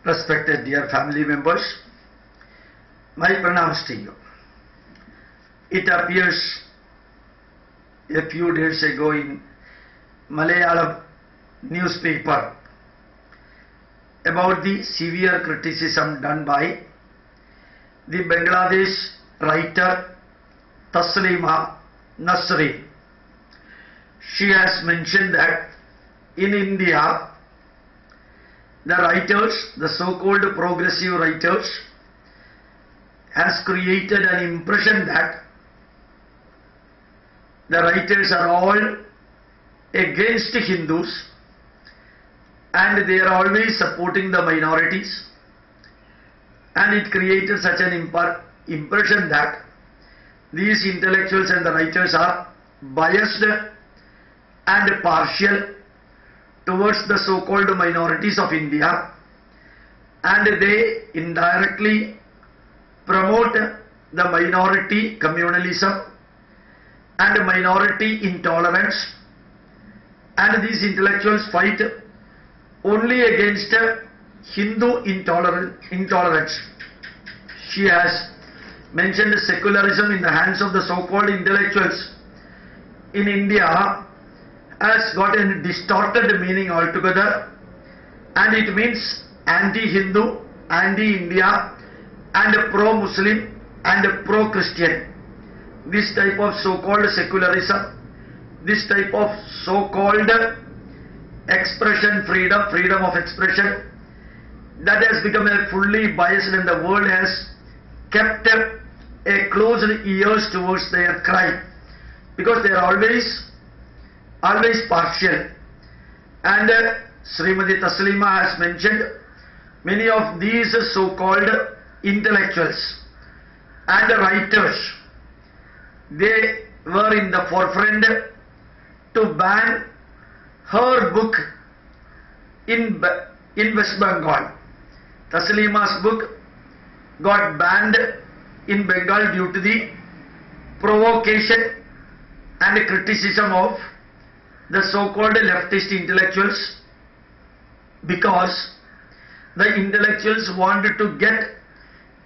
Respected dear family members, my pranams to you. It appears a few days ago in Malayalam newspaper about the severe criticism done by the Bangladesh writer Taslima Nasri. She has mentioned that in India, the writers, the so-called progressive writers, has created an impression that the writers are all against Hindus and they are always supporting the minorities, and it created such an impression that these intellectuals and the writers are biased and partial towards the so-called minorities of India, and they indirectly promote the minority communalism and minority intolerance, and these intellectuals fight only against Hindu intolerance. She has mentioned secularism in the hands of the so-called intellectuals in India has got a distorted meaning altogether, and it means anti-Hindu, anti-India, and pro-Muslim and pro-Christian. This type of so-called secularism, this type of so-called expression freedom, freedom of expression, that has become a fully biased, and the world has kept a closed ears towards their cry, because they are always partial. And Srimati Taslima has mentioned many of these so-called intellectuals and writers, they were in the forefront to ban her book in West Bengal. Taslima's book got banned in Bengal due to the provocation and criticism of the so-called leftist intellectuals, because the intellectuals wanted to get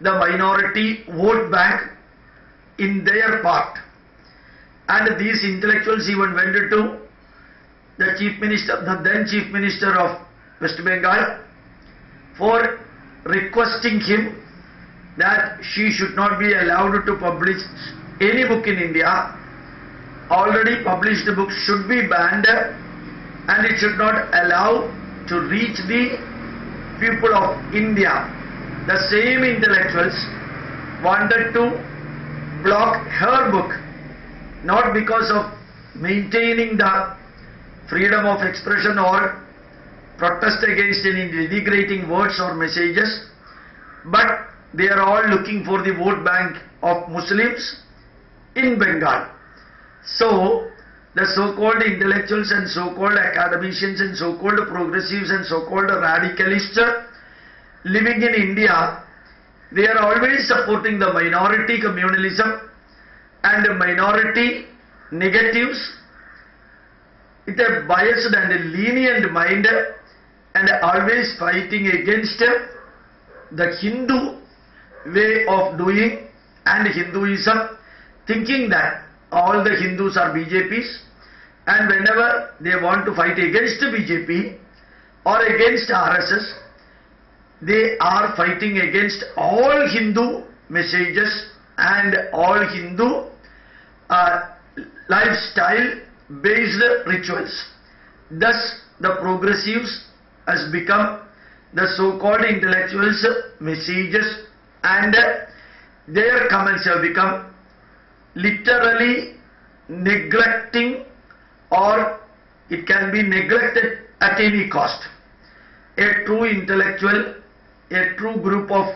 the minority vote bank in their part, and these intellectuals even went to the chief minister, the then chief minister of West Bengal, for requesting him that she should not be allowed to publish any book in India. Already published books should be banned, and it should not allow to reach the people of India. The same intellectuals wanted to block her book, not because of maintaining the freedom of expression or protest against any denigrating words or messages, but they are all looking for the vote bank of Muslims in Bengal. So, the so-called intellectuals and so-called academicians and so-called progressives and so-called radicalists living in India, they are always supporting the minority communalism and minority negatives with a biased and a lenient mind, and always fighting against the Hindu way of doing and Hinduism, thinking that all the Hindus are BJPs, and whenever they want to fight against BJP or against RSS, they are fighting against all Hindu messages and all Hindu lifestyle based rituals. Thus the progressives has become the so-called intellectuals' messages, and their comments have become literally neglecting, or it can be neglected at any cost. A true intellectual, a true group of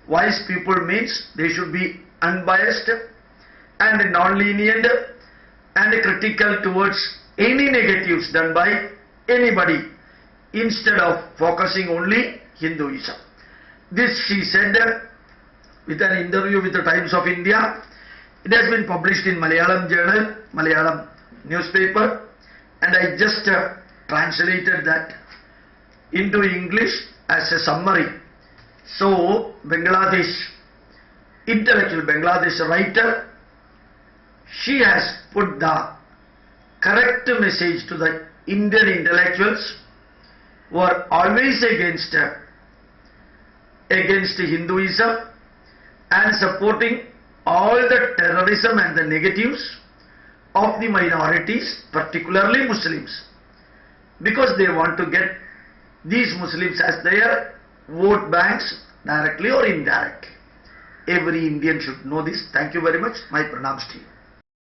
wise people means they should be unbiased and non-lenient and critical towards any negatives done by anybody, instead of focusing only Hinduism. This she said with an interview with the Times of India. It has been published in Malayalam journal, Malayalam newspaper, and I just translated that into English as a summary So Bangladesh, intellectual Bangladesh writer, she has put the correct message to the Indian intellectuals who are always against Hinduism and supporting all the terrorism and the negatives of the minorities, particularly Muslims, because they want to get these Muslims as their vote banks directly or indirectly. Every Indian should know this. Thank you very much. My pranams to you.